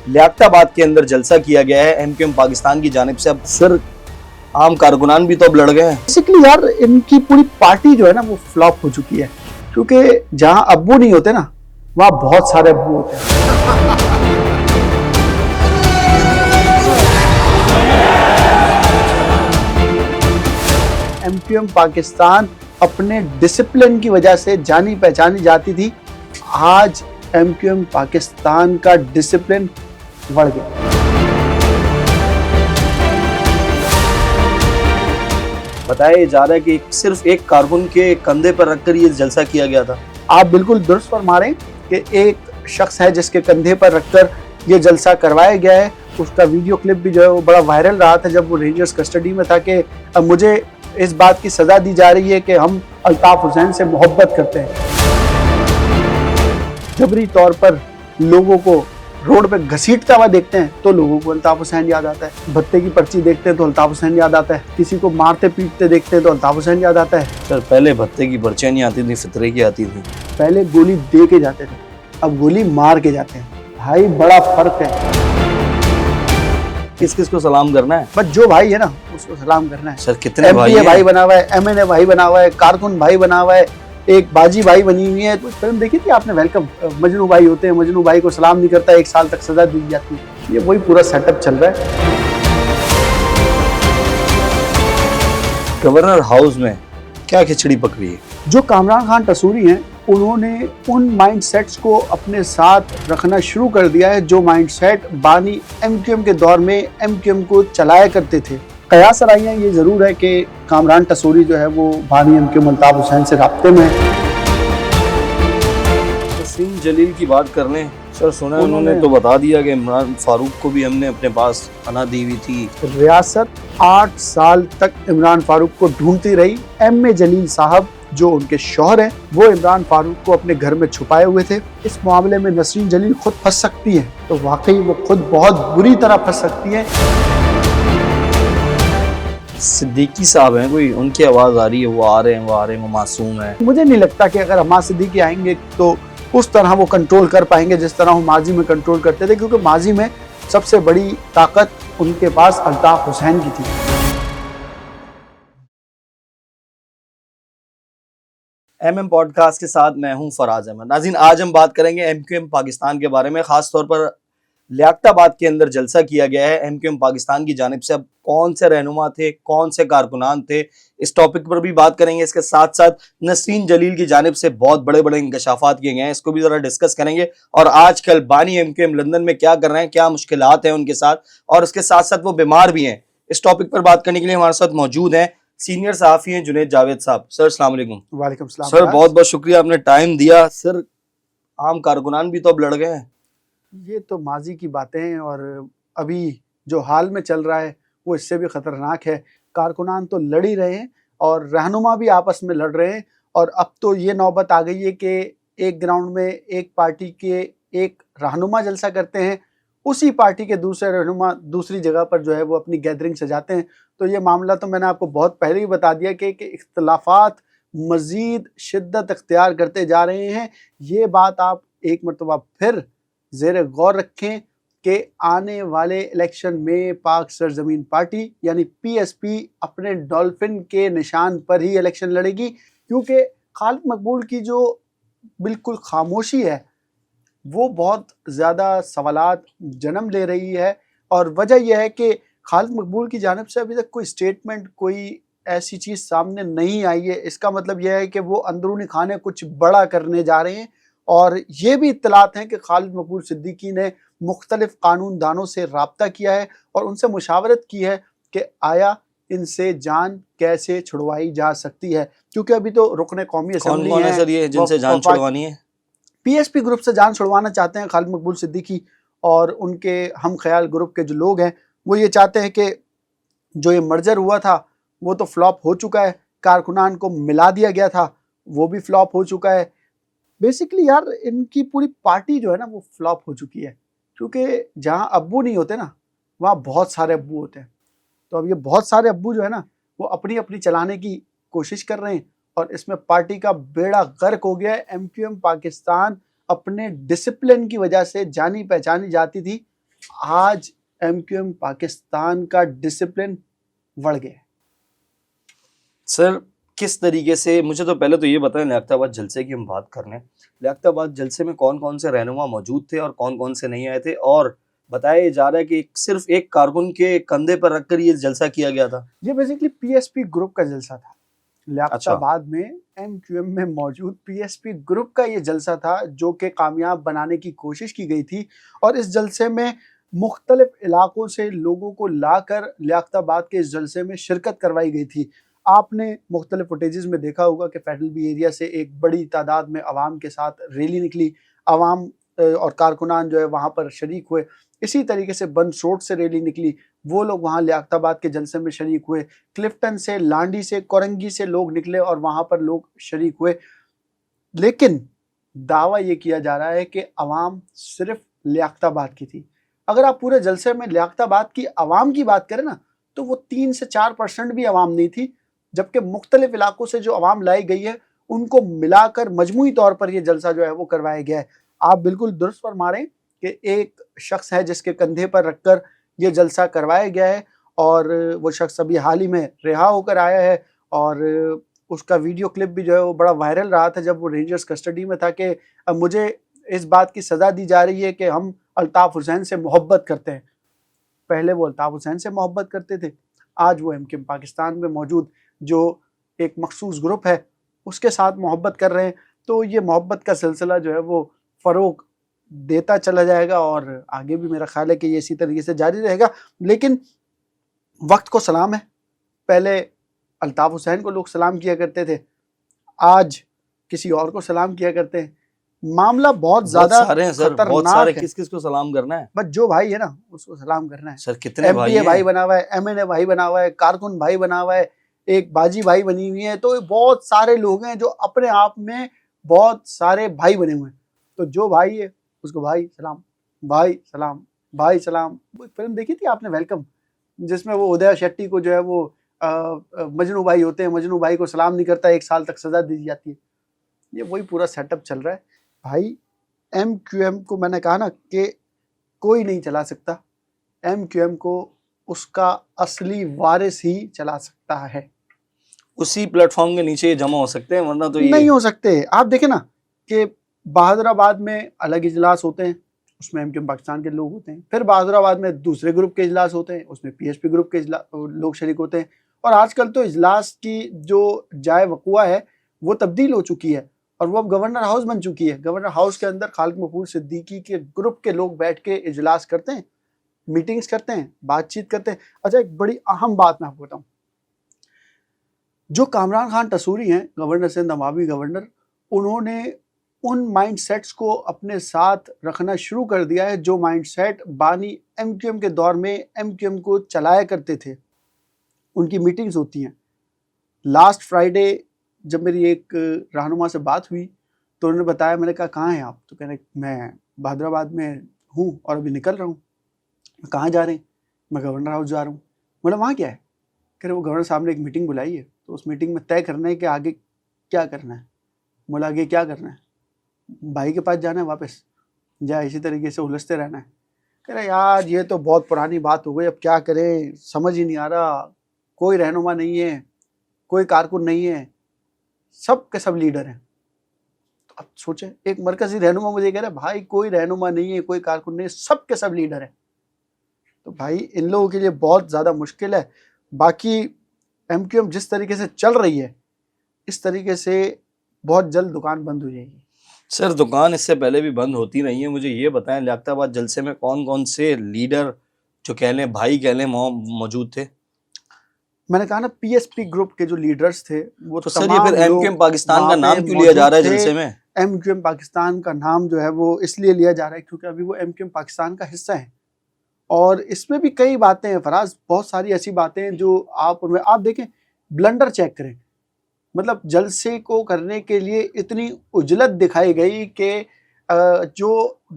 لیاقت آباد کے اندر جلسہ کیا گیا ہے ایم کیو ایم پاکستان کی جانب سے. اب سر عام کارکنان بھی تو اب لڑ گئے ہیں. بیسیکلی یار ان کی پوری پارٹی جو ہے نا وہ فلاپ ہو چکی ہے، کیونکہ جہاں ابو نہیں ہوتے نا وہاں بہت سارے ابو ہوتے ہیں. ایم کیو ایم پاکستان اپنے ڈسپلن کی وجہ سے جانی پہچانی جاتی تھی. آج ایم کیو ایم پاکستان کا ڈسپلن بڑھ گیا. بتایا جا رہا ہے کہ صرف ایک کارکن کے کندھے پر رکھ کر یہ جلسہ کیا گیا تھا. آپ بالکل درست فرما رہے ہیں کہ ایک شخص ہے جس کے کندھے پر رکھ کر یہ جلسہ کروایا گیا ہے. اس کا ویڈیو کلپ بھی جو ہے وہ بڑا وائرل رہا تھا جب وہ رینجرز کسٹڈی میں تھا کہ اب مجھے اس بات کی سزا دی جا رہی ہے کہ ہم الطاف حسین سے محبت کرتے ہیں. جبری طور پر لوگوں کو روڈ پہ گھسیٹتا ہوا دیکھتے ہیں تو لوگوں کو الطاف حسین یاد آتا ہے. بھتے کی پرچی دیکھتے ہیں تو الطاف حسین یاد آتا ہے. کسی کو مارتے پیٹتے دیکھتے ہیں تو الطاف حسین یاد آتا ہے. سر پہلے بھتے کی پرچیاں نہیں آتی تھی، فطرے کی آتی تھی. پہلے گولی دے کے جاتے تھے، اب گولی مار کے جاتے ہیں. بھائی بڑا فرق ہے. کس کس کو سلام کرنا ہے؟ بس جو بھائی ہے نا اس کو سلام کرنا ہے. سر کتنے ایم بھائی پی اے ہیں؟ بھائی بنا ہوا ہے، ایم این اے بھائی بنا ہوا ہے، کارکن بھائی بنا ہوا ہے، ایک باجی بھائی بنی ہوئی ہے. فلم دیکھی تھی آپ نے ویلکم؟ مجنو بھائی ہوتے ہیں، مجنو بھائی کو سلام نہیں کرتا 1 سال تک سزا دی جاتی ہے. یہ وہی پورا سیٹ اپ چل رہا ہے. گورنر ہاؤس میں کیا کھچڑی پکڑی ہے؟ جو کامران خان ٹسوری ہیں انہوں نے ان مائنڈ سیٹس کو اپنے ساتھ رکھنا شروع کر دیا ہے جو مائنڈ سیٹ بانی ایم کیو ایم کے دور میں ایم کیو ایم کو چلایا کرتے تھے. قیاس رائیاں یہ ضرور ہے کہ کامران ٹسوری جو ہے وہ بانی M Q M Altaf Hussain سے رابطے میں ہے. نسرین جلیل کی بات کر لیں. سر سنا ہے انہوں نے تو بتا دیا کہ عمران فاروق کو بھی ہم نے اپنے پاس پناہ دی ہوئی تھی. ریاست 8 سال تک عمران فاروق کو ڈھونڈتی رہی. ایم اے جلیل صاحب جو ان کے شوہر ہیں وہ عمران فاروق کو اپنے گھر میں چھپائے ہوئے تھے. اس معاملے میں نسرین جلیل خود پھنس سکتی ہیں تو واقعی وہ خود بہت بری طرح پھنس سکتی ہیں. صدیقی صاحب ہیں، کوئی ان کی آواز آ رہی ہے، وہ آ رہے ہیں وہ معصوم ہیں. مجھے نہیں لگتا کہ اگر حماد صدیقی آئیں گے تو اس طرح وہ کنٹرول کر پائیں گے جس طرح وہ ماضی میں کنٹرول کرتے تھے، کیونکہ ماضی میں سب سے بڑی طاقت ان کے پاس الطاف حسین کی تھی. ایم ایم پوڈ کاسٹ کے ساتھ میں ہوں فراز احمد. ناظرین آج ہم بات کریں گے ایم کیو ایم پاکستان کے بارے میں، خاص طور پر لیاقت آباد کے اندر جلسہ کیا گیا ہے ایم کیو ایم پاکستان کی جانب سے. اب کون سے رہنما تھے، کون سے کارکنان تھے، اس ٹاپک پر بھی بات کریں گے. اس کے ساتھ ساتھ نسرین جلیل کی جانب سے بہت بڑے بڑے انکشافات کیے گئے ہیں، اس کو بھی ذرا ڈسکس کریں گے. اور آج کل بانی ایم کیو ایم لندن میں کیا کر رہے ہیں، کیا مشکلات ہیں ان کے ساتھ، اور اس کے ساتھ ساتھ وہ بیمار بھی ہیں. اس ٹاپک پر بات کرنے کے لیے ہمارے ساتھ موجود ہیں سینئر صحافی ہیں جنید جاوید صاحب. سر السلام علیکم. وعلیکم السلام. سر بہت بہت شکریہ آپ نے ٹائم دیا. سر عام کارکنان بھی تو اب لڑ گئے ہیں. یہ تو ماضی کی باتیں ہیں اور ابھی جو حال میں چل رہا ہے وہ اس سے بھی خطرناک ہے. کارکنان تو لڑ ہی رہے ہیں اور رہنما بھی آپس میں لڑ رہے ہیں. اور اب تو یہ نوبت آ گئی ہے کہ ایک گراؤنڈ میں ایک پارٹی کے ایک رہنما جلسہ کرتے ہیں، اسی پارٹی کے دوسرے رہنما دوسری جگہ پر جو ہے وہ اپنی گیدرنگ سجاتے ہیں. تو یہ معاملہ تو میں نے آپ کو بہت پہلے ہی بتا دیا کہ اختلافات مزید شدت اختیار کرتے جا رہے ہیں. یہ بات آپ ایک مرتبہ پھر زیر غور رکھیں کہ آنے والے الیکشن میں پاک سرزمین پارٹی یعنی پی ایس پی اپنے ڈولفن کے نشان پر ہی الیکشن لڑے گی، کیونکہ خالد مقبول کی جو بالکل خاموشی ہے وہ بہت زیادہ سوالات جنم لے رہی ہے. اور وجہ یہ ہے کہ خالد مقبول کی جانب سے ابھی تک کوئی سٹیٹمنٹ، کوئی ایسی چیز سامنے نہیں آئی ہے. اس کا مطلب یہ ہے کہ وہ اندرونی خانے کچھ بڑا کرنے جا رہے ہیں. اور یہ بھی اطلاعات ہیں کہ خالد مقبول صدیقی نے مختلف قانون دانوں سے رابطہ کیا ہے اور ان سے مشاورت کی ہے کہ آیا ان سے جان کیسے چھڑوائی جا سکتی ہے، کیونکہ ابھی تو رکن قومی اسمبلی کون ہے سر یہ جن سے جان چھڑوانی ہے؟ پی ایس پی گروپ سے جان چھڑوانا چاہتے ہیں خالد مقبول صدیقی، اور ان کے ہم خیال گروپ کے جو لوگ ہیں وہ یہ چاہتے ہیں کہ جو یہ مرجر ہوا تھا وہ تو فلاپ ہو چکا ہے، کارکنان کو ملا دیا گیا تھا وہ بھی فلاپ ہو چکا ہے. بیسیکلی یار ان کی پوری پارٹی جو ہے نا وہ فلاپ ہو چکی ہے، کیونکہ جہاں ابو نہیں ہوتے نا وہاں بہت سارے ابو ہوتے ہیں. تو اب یہ بہت سارے ابو جو ہے نا وہ اپنی اپنی چلانے کی کوشش کر رہے ہیں اور اس میں پارٹی کا بیڑا غرق ہو گیا ہے. ایم کیو ایم پاکستان اپنے ڈسپلن کی وجہ سے جانی پہچانی جاتی تھی. آج ایم کیو ایم پاکستان کا ڈسپلن بڑھ گیا ہے. سر کس طریقے سے، مجھے تو پہلے تو یہ بتائیں لیاقت آباد جلسے کی ہم بات کر لیں، لیاقت آباد جلسے میں کون کون سے رہنما موجود تھے اور کون کون سے نہیں آئے تھے، اور بتایا جا رہا ہے کہ صرف ایک کارکن کے کندھے پر رکھ کر یہ جلسہ کیا گیا تھا؟ یہ basically P S P group کا جلسہ تھا. لیاقت اچھا. آباد میں ایم کیو ایم میں موجود پی ایس پی گروپ کا یہ جلسہ تھا جو کہ کامیاب بنانے کی کوشش کی گئی تھی, اور اس جلسے میں مختلف علاقوں سے لوگوں کو لا کر لیاقت آباد کے اس جلسے میں شرکت کروائی گئی تھی. آپ نے مختلف فوٹیجز میں دیکھا ہوگا کہ فیڈرل بی ایریا سے ایک بڑی تعداد میں عوام کے ساتھ ریلی نکلی, عوام اور کارکنان جو ہے وہاں پر شریک ہوئے. اسی طریقے سے بنس روڈ سے ریلی نکلی, وہ لوگ وہاں لیاقت آباد کے جلسے میں شریک ہوئے. کلفٹن سے, لانڈی سے, کورنگی سے لوگ نکلے اور وہاں پر لوگ شریک ہوئے. لیکن دعویٰ یہ کیا جا رہا ہے کہ عوام صرف لیاقت آباد کی تھی. اگر آپ پورے جلسے میں لیاقت آباد کی عوام کی بات کریں نا تو وہ 3 سے 4% بھی عوام نہیں تھی, جبکہ مختلف علاقوں سے جو عوام لائی گئی ہے ان کو ملا کر مجموعی طور پر یہ جلسہ جو ہے وہ کروایا گیا ہے. آپ بالکل درست فرما رہے ہیں کہ ایک شخص ہے جس کے کندھے پر رکھ کر یہ جلسہ کروایا گیا ہے, اور وہ شخص ابھی حال ہی میں رہا ہو کر آیا ہے, اور اس کا ویڈیو کلپ بھی جو ہے وہ بڑا وائرل رہا تھا جب وہ رینجرز کسٹڈی میں تھا کہ مجھے اس بات کی سزا دی جا رہی ہے کہ ہم الطاف حسین سے محبت کرتے ہیں. پہلے وہ الطاف حسین سے محبت کرتے تھے, آج وہ ایم کیو ایم پاکستان میں موجود جو ایک مخصوص گروپ ہے اس کے ساتھ محبت کر رہے ہیں. تو یہ محبت کا سلسلہ جو ہے وہ فروغ دیتا چلا جائے گا, اور آگے بھی میرا خیال ہے کہ یہ اسی طریقے سے جاری رہے گا. لیکن وقت کو سلام ہے, پہلے الطاف حسین کو لوگ سلام کیا کرتے تھے, آج کسی اور کو سلام کیا کرتے ہیں. معاملہ بہت زیادہ سارے ہیں سر, بہت سارے. خطرناک ہے. کس کس کو سلام کرنا ہے؟ بس جو بھائی ہے نا اس کو سلام کرنا ہے. سر کتنے ایم پی بھائی اے ہیں؟ بھائی بنا ہوا ہے, ایم این اے بھائی بنا ہوا ہے, کارکن بھائی بنا ہوا ہے, ایک باجی بھائی بنی ہوئی ہے. تو بہت سارے لوگ ہیں جو اپنے آپ میں بہت سارے بھائی بنے ہوئے ہیں. تو جو بھائی ہے اس کو بھائی سلام, بھائی سلام, بھائی سلام. وہ فلم دیکھی تھی آپ نے ویلکم, جس میں وہ ادے شیٹی کو جو ہے وہ مجنو بھائی ہوتے ہیں, مجنو بھائی کو سلام نہیں کرتا 1 سال تک سزا دی جاتی ہے. یہ وہی پورا سیٹ اپ چل رہا ہے بھائی. ایم کیو ایم کو میں نے کہا نا کہ کوئی نہیں چلا سکتا, ایم کیو ایم کو اس کا اصلی وارث ہی چلا سکتا ہے. اسی پلیٹ فارم کے نیچے یہ جمع ہو سکتے ہیں, ورنہ تو یہ نہیں ہو سکتے. آپ دیکھیں نا کہ بہادر آباد میں الگ اجلاس ہوتے ہیں, اس میں ایم کیو ایم پاکستان کے لوگ ہوتے ہیں. پھر بہادر آباد میں دوسرے گروپ کے اجلاس ہوتے ہیں, اس میں پی ایس پی گروپ کے لوگ شریک ہوتے ہیں. اور آج کل تو اجلاس کی جو جائے وقوع ہے وہ تبدیل ہو چکی ہے, اور وہ اب گورنر ہاؤس بن چکی ہے. گورنر ہاؤس کے اندر خالد مفعول صدیقی کے گروپ کے لوگ بیٹھ کے اجلاس کرتے ہیں, میٹنگز کرتے ہیں, بات چیت کرتے ہیں. اچھا ایک بڑی اہم بات میں آپ کو بتاؤں, جو کامران خان ٹسوری ہیں گورنر سندھ, نوابی گورنر, انہوں نے ان مائنڈ سیٹس کو اپنے ساتھ رکھنا شروع کر دیا ہے جو مائنڈ سیٹ بانی ایم کیو ایم کے دور میں ایم کیو ایم کو چلایا کرتے تھے. ان کی میٹنگز ہوتی ہیں. لاسٹ فرائیڈے جب میری ایک رہنما سے بات ہوئی تو انہوں نے بتایا, میں نے کہا کہاں ہیں آپ, تو کہنے میں بہادر آباد میں ہوں اور ابھی نکل رہا ہوں. کہاں جا رہے ہیں؟ میں گورنر ہاؤس جا رہا ہوں. بولا وہاں کیا ہے؟ کہہ رہے وہ گورنر صاحب نے ایک میٹنگ بلائی ہے, تو اس میٹنگ میں طے کرنا ہے کہ آگے کیا کرنا ہے. بولا آگے کیا کرنا ہے؟ بھائی کے پاس جانا ہے واپس, جا اسی طریقے سے الجھتے رہنا ہے. کہہ رہے یار یہ تو بہت پرانی بات ہو گئی, اب کیا کریں, سمجھ ہی نہیں آ رہا, کوئی رہنما نہیں ہے, کوئی کارکن نہیں ہے, سب کے سب لیڈر ہیں. تو اب سوچیں, ایک مرکزی رہنما مجھے کہہ رہا ہے بھائی کوئی رہنما نہیں ہے, کوئی کارکن نہیں ہے, سب کے سب لیڈر ہیں. تو بھائی ان لوگوں کے لیے بہت زیادہ مشکل ہے. باقی ایم کیو ایم جس طریقے سے چل رہی ہے اس طریقے سے بہت جلد دکان بند ہو جائے گی. سر دکان اس سے پہلے بھی بند ہوتی نہیں ہے. مجھے یہ بتائیں لیاقت آباد جلسے میں کون کون سے لیڈر جو کہہ لیں بھائی کہہ لیں موجود تھے؟ میں نے کہا نا پی ایس پی گروپ کے جو لیڈرز تھے وہ تو سر یہ پھر ایم کیو ایم پاکستان کا نام کیوں لیا لیا جا رہا ہے جلسے میں؟ ایم کیو ایم پاکستان کا نام جو ہے وہ اس لیے لیا جا رہا ہے کیونکہ ابھی وہ ایم کیو ایم پاکستان کا حصہ ہے, اور اس میں بھی کئی باتیں ہیں فراز, بہت ساری ایسی باتیں ہیں جو آپ دیکھیں, بلنڈر چیک کریں. مطلب جلسے کو کرنے کے لیے اتنی عجلت دکھائی گئی کہ جو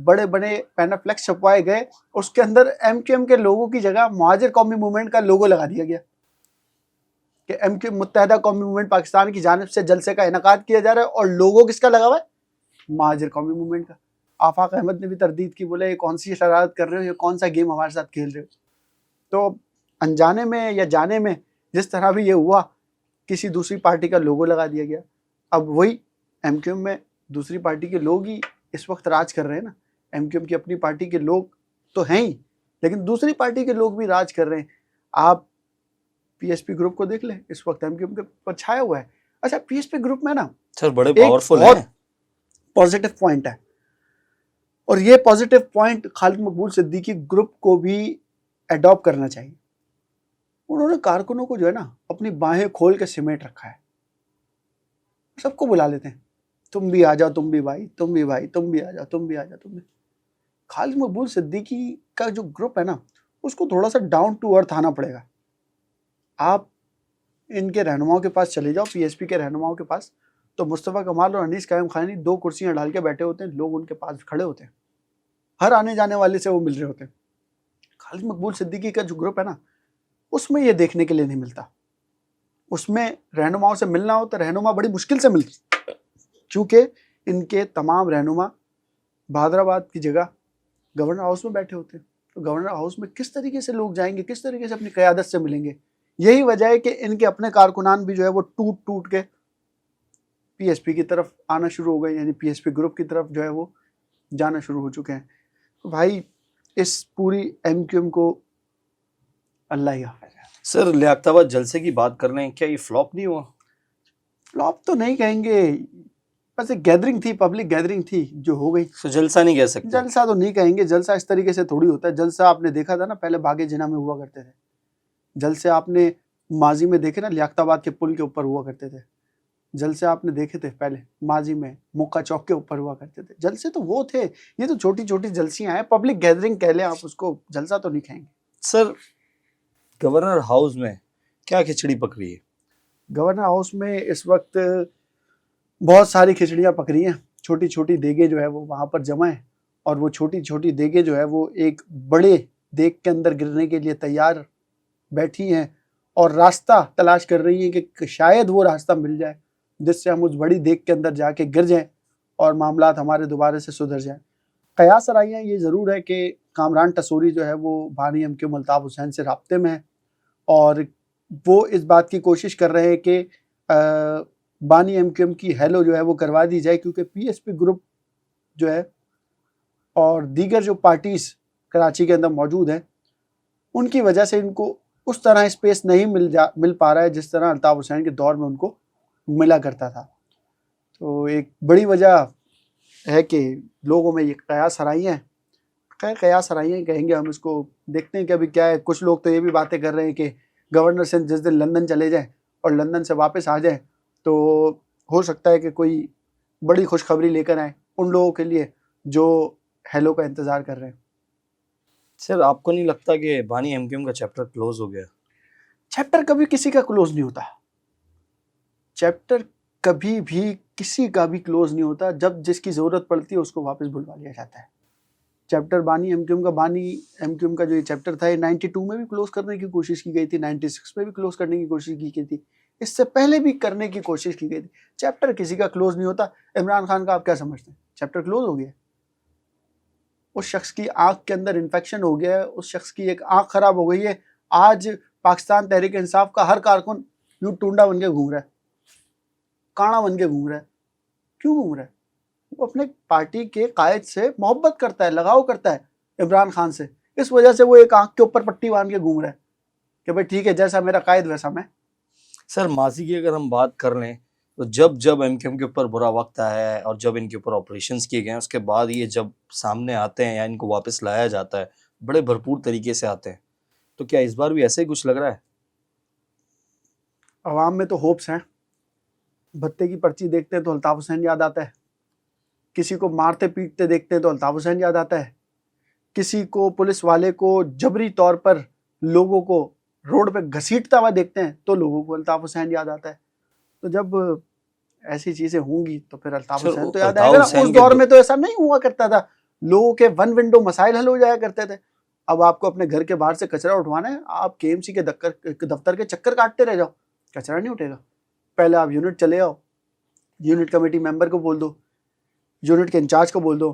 بڑے بڑے پینافلیکس چھپوائے گئے اس کے اندر ایم کیو ایم کے لوگوں کی جگہ مہاجر قومی موومنٹ کا لوگو لگا دیا گیا کہ ایم کیو متحدہ قومی موومنٹ پاکستان کی جانب سے جلسے کا انعقاد کیا جا رہا ہے, اور لوگو کس کا لگا ہوا ہے؟ مہاجر قومی موومنٹ کا. آفاق احمد نے بھی تردید کی, بولے یہ کون سی شرارت کر رہے ہو, یہ کون سا گیم ہمارے ساتھ کھیل رہے ہو. تو انجانے میں یا جانے میں جس طرح بھی یہ ہوا, کسی دوسری پارٹی کا لوگو لگا دیا گیا. اب وہی ایم کیو ایم میں دوسری پارٹی کے لوگ ہی اس وقت راج کر رہے ہیں نا. ایم کیو ایم کی اپنی پارٹی کے لوگ تو ہیں ہی, لیکن دوسری پارٹی کے لوگ بھی راج کر رہے ہیں. آپ پی ایس پی گروپ کو دیکھ لیں, اس وقت ایم کیو ایم کے پر چھایا ہوا ہے. اچھا, پی ایس پی گروپ میں نا سر بڑے ایک پاورفل بہت ہیں, پازیٹیو پوائنٹ ہے, اور یہ پازیٹیو پوائنٹ خالد مقبول صدیقی گروپ کو بھی ایڈاپٹ کرنا چاہیے. انہوں نے کارکنوں کو جو ہے نا اپنی باہیں کھول کے سمیٹ رکھا ہے. سب کو بلا لیتے ہیں, تم بھی آ جاؤ, تم بھی بھائی, تم بھی بھائی, تم بھی آ جاؤ, تم بھی آ جاؤ, تم بھی. خالد مقبول صدیقی کا جو گروپ ہے نا, اس کو تھوڑا سا ڈاؤن ٹو ارتھ آنا پڑے گا. آپ ان کے رہنماؤں کے پاس چلے جاؤ, پی ایس پی کے رہنماؤں کے پاس, تو مصطفیٰ کمال اور انیس قائم خانی 2 کرسیاں ڈال کے بیٹھے ہوتے ہیں, لوگ ان کے پاس کھڑے ہوتے ہیں, ہر آنے جانے والے سے وہ مل رہے ہوتے ہیں. خالد مقبول صدیقی کا جو گروپ ہے نا, اس میں یہ دیکھنے کے لیے نہیں ملتا. اس میں رہنماؤں سے ملنا ہو تو رہنما بڑی مشکل سے ملتی, چونکہ ان کے تمام رہنما بہادر آباد کی جگہ گورنر ہاؤس میں بیٹھے ہوتے ہیں. تو گورنر ہاؤس میں کس طریقے سے لوگ جائیں گے, کس طریقے سے اپنی قیادت سے ملیں گے؟ یہی وجہ ہے کہ ان کے اپنے کارکنان بھی جو ہے وہ ٹوٹ ٹوٹ کے پی ایس پی کی طرف آنا شروع ہو گئے, یعنی پی ایس پی گروپ کی طرف جو ہے وہ جانا شروع ہو چکے ہیں. تو بھائی اس پوری ایم کیو ایم کو اللہ ہی حافظ ہے. سر لیاقت آباد جلسے کی بات کر رہے ہیں, کیا یہ فلاپ نہیں ہوا؟ فلاپ تو نہیں کہیں گے, بس ایک گیدرنگ تھی, پبلک گیدرنگ تھی جو ہو گئی. سو جلسہ نہیں کہہ سکتے. جلسہ تو نہیں کہیں گے, جلسہ اس طریقے سے تھوڑی ہوتا ہے. جلسہ آپ نے دیکھا تھا نا, پہلے باغ جناح میں ہوا کرتے تھے. جلسے آپ نے ماضی میں دیکھے نا, لیاقت آباد کے پل کے اوپر ہوا کرتے تھے. جلسے آپ نے دیکھے تھے پہلے ماضی میں مکہ چوک کے اوپر ہوا کرتے تھے. جلسے تو وہ تھے, یہ تو چھوٹی چھوٹی جلسیاں ہیں, پبلک گیدرنگ کہہ لیں آپ اس کو, جلسہ تو نہیں کہیں گے. سر گورنر ہاؤس میں کیا کھچڑی پک رہی ہے؟ گورنر ہاؤس میں اس وقت بہت ساری کھچڑیاں پک رہی ہیں. چھوٹی چھوٹی دیگیں جو ہے وہ وہاں پر جمع ہیں, اور وہ چھوٹی چھوٹی دیگیں جو ہے وہ ایک بڑے دیگ کے اندر گرنے کے لیے تیار بیٹھی ہیں, اور راستہ تلاش کر رہی ہیں کہ شاید وہ راستہ مل جائے جس سے ہم اس بڑی دیگ کے اندر جا کے گر جائیں اور معاملات ہمارے دوبارے سے سدھر جائیں. قیاس رائیاں یہ ضرور ہے کہ کامران ٹسوری جو ہے وہ بانی M Q M Altaf Hussain سے رابطے میں ہے, اور وہ اس بات کی کوشش کر رہے ہیں کہ بانی ایم کیو ایم کی ہیلو جو ہے وہ کروا دی جائے, کیونکہ پی ایس پی گروپ جو ہے اور دیگر جو پارٹیز کراچی کے اندر موجود ہیں, ان کی وجہ سے ان کو اس طرح اسپیس نہیں مل پا رہا ہے جس طرح الطاف حسین کے دور میں ان کو ملا کرتا تھا. تو ایک بڑی وجہ ہے کہ لوگوں میں یہ قیاس آرائیاں ہیں. خیر قیاس آرائیاں کہیں گے ہم اس کو, دیکھتے ہیں کہ ابھی کیا ہے. کچھ لوگ تو یہ بھی باتیں کر رہے ہیں کہ گورنر سندھ جس دن لندن چلے جائیں اور لندن سے واپس آ جائیں تو ہو سکتا ہے کہ کوئی بڑی خوشخبری لے کر آئیں ان لوگوں کے لیے جو ہیلو کا انتظار کر رہے ہیں. سر آپ کو نہیں لگتا کہ بانی ایم کیو ایم کا چیپٹر کلوز ہو گیا؟ چیپٹر کبھی کسی کا کلوز نہیں ہوتا. چیپٹر کبھی بھی کسی کا بھی کلوز نہیں ہوتا. جب جس کی ضرورت پڑتی ہے اس کو واپس بلوا لیا جاتا ہے. چیپٹر بانی ایم کیو ایم کا جو یہ چیپٹر تھا, یہ 92 میں بھی کلوز کرنے کی کوشش کی گئی تھی, 96 میں بھی کلوز کرنے کی کوشش کی گئی تھی, اس سے پہلے بھی کرنے کی کوشش کی گئی تھی. چیپٹر کسی کا کلوز نہیں ہوتا. عمران خان کا آپ کیا سمجھتے ہیں, چیپٹر کلوز ہو گیا؟ اس شخص کی آنکھ کے اندر انفیکشن ہو گیا ہے, اس شخص کی ایک آنکھ خراب ہو گئی ہے. آج پاکستان تحریک انصاف کا ہر کارکن یوں ٹونڈا بن کے گھوم رہا ہے, کانا بن کے گھوم رہا ہے. کیوں گھوم رہا ہے؟ وہ اپنے پارٹی کے قائد سے محبت کرتا ہے, لگاؤ کرتا ہے عمران خان سے, اس وجہ سے وہ ایک آنکھ کے اوپر پٹی باندھ کے گھوم رہا ہے کہ بھائی ٹھیک ہے, جیسا میرا قائد ویسا میں. سر ماضی کی اگر ہم بات کر لیں تو جب ایم کیو ایم کے اوپر برا وقت آیا ہے اور جب ان کے اوپر آپریشنز کیے گئے ہیں, اس کے بعد یہ جب سامنے آتے ہیں یا ان کو واپس لایا جاتا ہے بڑے بھرپور طریقے سے آتے ہیں, تو کیا اس بار بھی ایسے ہی کچھ لگ رہا ہے؟ عوام میں تو ہوپس ہیں. بھتے کی پرچی دیکھتے ہیں تو الطاف حسین یاد آتا ہے, کسی کو مارتے پیٹتے دیکھتے ہیں تو الطاف حسین یاد آتا ہے, کسی کو پولیس والے کو جبری طور پر لوگوں کو روڈ پہ گھسیٹتا ہوا دیکھتے ہیں تو لوگوں کو الطاف حسین یاد آتا ہے. تو جب ایسی چیزیں ہوں گی تو پھر الطاف حسین تو یاد آئے گا نا. اس دور میں تو ایسا نہیں ہوا کرتا تھا, لوگوں کے ون ونڈو مسائل حل ہو جایا کرتے تھے. اب آپ کو اپنے گھر کے باہر سے کچرا اٹھوانا ہے, آپ کے ایم سی کے دفتر کے چکر کاٹتے رہ جاؤ, کچرا نہیں اٹھے گا. پہلے آپ یونٹ چلے آؤ, یونٹ کمیٹی ممبر کو بول دو, یونٹ کے انچارج کو بول دو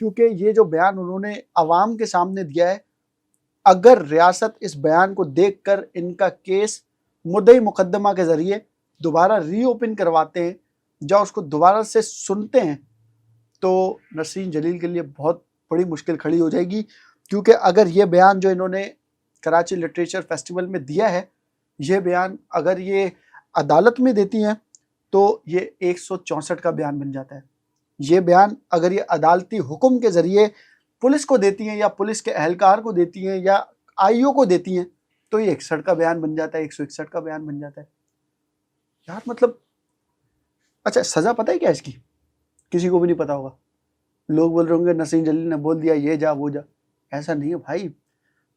کیونکہ یہ جو بیان انہوں نے عوام کے سامنے دیا ہے، اگر ریاست اس بیان کو دیکھ کر ان کا کیس مدعی مقدمہ کے ذریعے دوبارہ ری اوپن کرواتے ہیں یا اس کو دوبارہ سے سنتے ہیں تو نسرین جلیل کے لیے بہت بڑی مشکل کھڑی ہو جائے گی. کیونکہ اگر یہ بیان جو انہوں نے کراچی لٹریچر فیسٹیول میں دیا ہے، یہ بیان اگر یہ عدالت میں دیتی ہیں تو یہ 164 کا بیان بن جاتا ہے. یہ بیان اگر یہ عدالتی حکم کے ذریعے پولیس کو دیتی ہیں یا پولیس کے اہلکار کو دیتی ہیں یا آئی او کو دیتی ہیں تو یہ 61 کا بیان بن جاتا ہے، 161 کا بیان بن جاتا ہے. یار مطلب اچھا سزا پتہ ہے کیا اس کی؟ کسی کو بھی نہیں پتا ہوگا. لوگ بول رہے ہوں گے نسرین جلیل نے بول دیا یہ جا وہ جا. ایسا نہیں ہے بھائی.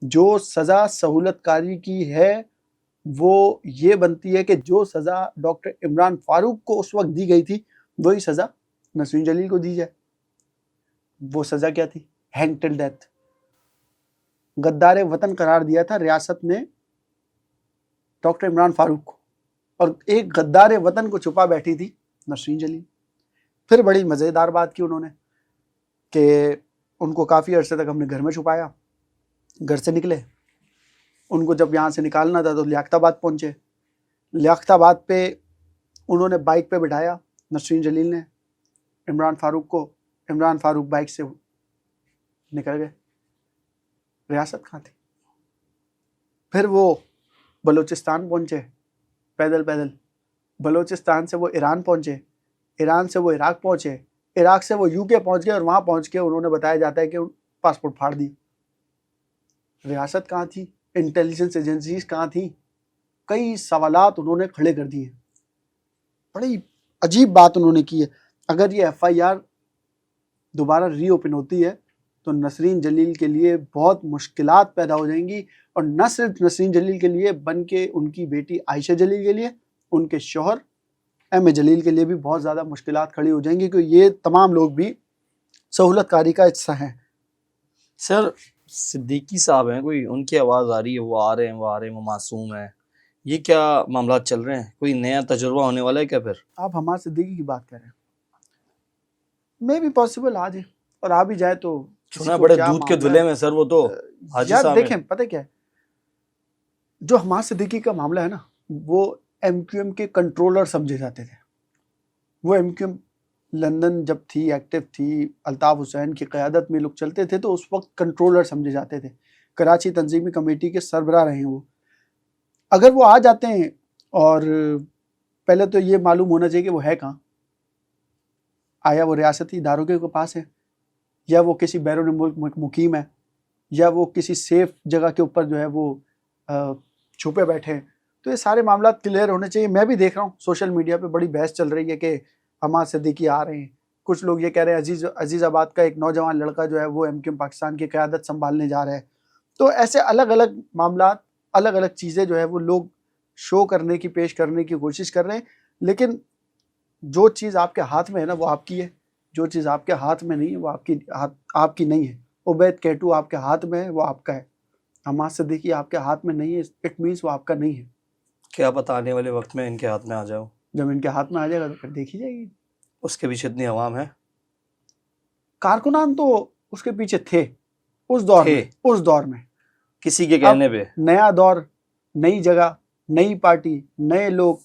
جو سزا سہولت کاری کی ہے وہ یہ بنتی ہے کہ جو سزا ڈاکٹر عمران فاروق کو اس وقت دی گئی تھی وہی سزا نسرین جلیل کو دی جائے. وہ سزا کیا تھی؟ ہینگ ٹل ڈیتھ. غدار وطن قرار دیا تھا ریاست نے ڈاکٹر عمران فاروق کو، اور ایک غدار وطن کو چھپا بیٹھی تھی نسرین جلیل. پھر بڑی مزیدار بات کی انہوں نے کہ ان کو کافی عرصے تک ہم نے گھر میں چھپایا. گھر سے نکلے، ان کو جب یہاں سے نکالنا تھا تو لیاقت آباد پہنچے. لیاقت آباد پہ انہوں نے بائک پہ بٹھایا نسرین جلیل نے عمران فاروق کو. عمران فاروق بائک سے نکل گئے. ریاست کہاں تھی؟ پھر وہ بلوچستان پہنچے پیدل پیدل. بلوچستان سے وہ ایران پہنچے، ایران سے وہ عراق پہنچے، عراق سے وہ یو کے پہنچ گئے، اور وہاں پہنچ کے انہوں نے بتایا جاتا ہے کہ پاسپورٹ پھاڑ دی. ریاست کہاں تھی؟ انٹیلیجنس ایجنسیز کہاں تھیں؟ کئی سوالات انہوں نے کھڑے کر دیے. بڑی عجیب بات انہوں نے کی ہے. اگر یہ ایف آئی آر دوبارہ ری اوپن ہوتی ہے تو نسرین جلیل کے لیے بہت مشکلات پیدا ہو جائیں گی، اور نہ صرف نسرین جلیل کے لیے بن کے ان کی بیٹی عائشہ جلیل کے لیے، ان کے شوہر ایم اے جلیل کے لیے بھی بہت زیادہ مشکلات کھڑی ہو جائیں گی، کیونکہ یہ تمام لوگ بھی سہولت کاری کا حصہ ہیں. سر صدیقی صاحب ہیں، کوئی ان کی آواز آ رہی ہے، وہ آ رہے ہیں وہ معصوم ہیں، یہ کیا معاملات چل رہے ہیں؟ کوئی نیا تجربہ ہونے والا ہے کیا پھر؟ آپ حماد صدیقی کی بات کر رہے ہیں، میں بھی پاسبل آ جائے، اور آ بھی جائے تو سنا بڑے دودھ کے دلے میں سر وہ تو حاجی یار صاحب دیکھیں پتہ کیا ہے، جو حماد صدیقی کا معاملہ ہے نا وہ ایم کیو ایم کے کنٹرولر سمجھے جاتے تھے. وہ ایم کیو ایم لندن جب تھی ایکٹیو تھی، الطاف حسین کی قیادت میں لوگ چلتے تھے تو اس وقت کنٹرولر سمجھے جاتے تھے. کراچی تنظیمی کمیٹی کے سربراہ رہے ہیں وہ. اگر وہ آ جاتے ہیں، اور پہلے تو یہ معلوم ہونا چاہیے کہ وہ ہے کہاں. آیا وہ ریاستی اداروں کے پاس ہے، یا وہ کسی بیرون ملک مقیم ہے، یا وہ کسی سیف جگہ کے اوپر جو ہے وہ چھپے بیٹھے ہیں. تو یہ سارے معاملات کلیئر ہونے چاہیے. میں بھی دیکھ رہا ہوں سوشل میڈیا پہ بڑی بحث چل رہی ہے کہ حماد صدیقی آ رہے ہیں. کچھ لوگ یہ کہہ رہے ہیں عزیز آباد کا ایک نوجوان لڑکا جو ہے وہ ایم کیو ایم پاکستان کی قیادت سنبھالنے جا رہا ہے. تو ایسے الگ الگ معاملات، الگ الگ چیزیں جو ہے وہ لوگ شو کرنے کی، پیش کرنے کی کوشش کر رہے ہیں. لیکن جو چیز آپ کے ہاتھ میں ہے نا وہ آپ کی ہے، جو چیز آپ کے ہاتھ میں نہیں ہے وہ آپ کی نہیں ہے. عبید کیٹو آپ کے ہاتھ میں ہے، وہ آپ کا ہے. حماد صدیقی آپ کے ہاتھ میں نہیں ہے، اٹ مینس وہ آپ کا نہیں ہے. کیا پتہ آنے والے وقت میں ان کے ہاتھ میں آ جاؤ. جب ان کے ہاتھ میں آ جائے گا تو پھر دیکھی جائے گی. اس کے پیچھے اتنی عوام ہے. کارکنان تو اس کے پیچھے تھے اس دور میں کسی کے کہنے پہ. نیا دور، نئی جگہ، نئی پارٹی، نئے لوگ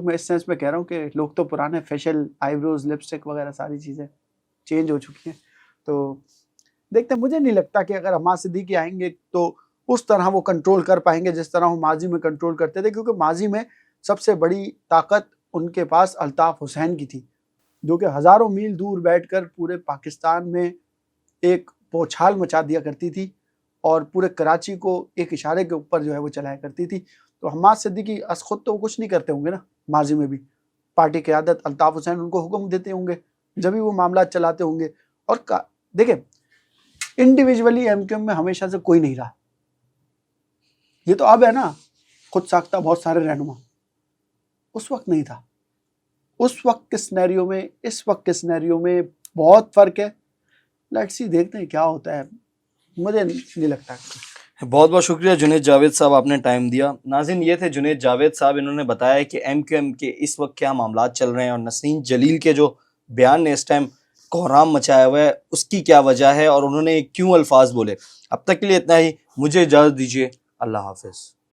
میں اس سینس میں کہہ رہا ہوں کہ لوگ تو پرانے، فیشل، آئی بروز، لپسٹک وغیرہ ساری چیزیں چینج ہو چکی ہیں. تو دیکھتے ہیں. مجھے نہیں لگتا کہ اگر حماد صدیقی آئیں گے تو اس طرح وہ کنٹرول کر پائیں گے جس طرح وہ ماضی میں کنٹرول کرتے تھے، کیونکہ ماضی میں سب سے بڑی طاقت ان کے پاس الطاف حسین کی تھی، جو کہ ہزاروں میل دور بیٹھ کر پورے پاکستان میں ایک بوچھال مچا دیا کرتی تھی، اور پورے کراچی کو ایک اشارے کے اوپر جو ہے وہ چلایا کرتی تھی. تو حماد صدیقی از خود تو کچھ نہیں کرتے ہوں گے نا. ماضی میں بھی پارٹی قیادت الطاف حسین ان کو حکم دیتے ہوں گے جبھی وہ معاملات چلاتے ہوں گے. اور دیکھیں انڈیویجولی ایم کیو ایم میں ہمیشہ سے کوئی نہیں رہا. یہ تو اب ہے نا خود ساختہ بہت سارے رہنما. اس وقت نہیں تھا. اس وقت کے سینیریو میں اس وقت کے سینیریو میں بہت فرق ہے. لیٹس سی، دیکھتے ہیں کیا ہوتا ہے. مجھے نہیں لگتا. بہت بہت شکریہ جنید جاوید صاحب، آپ نے ٹائم دیا. ناظرین یہ تھے جنید جاوید صاحب. انہوں نے بتایا کہ ایم کیو ایم کے اس وقت کیا معاملات چل رہے ہیں، اور نسرین جلیل کے جو بیان نے اس ٹائم کوہرام مچایا ہوا ہے، اس کی کیا وجہ ہے اور انہوں نے کیوں الفاظ بولے۔ اب تک کے لیے اتنا ہی، مجھے اجازت دیجیے، اللہ حافظ۔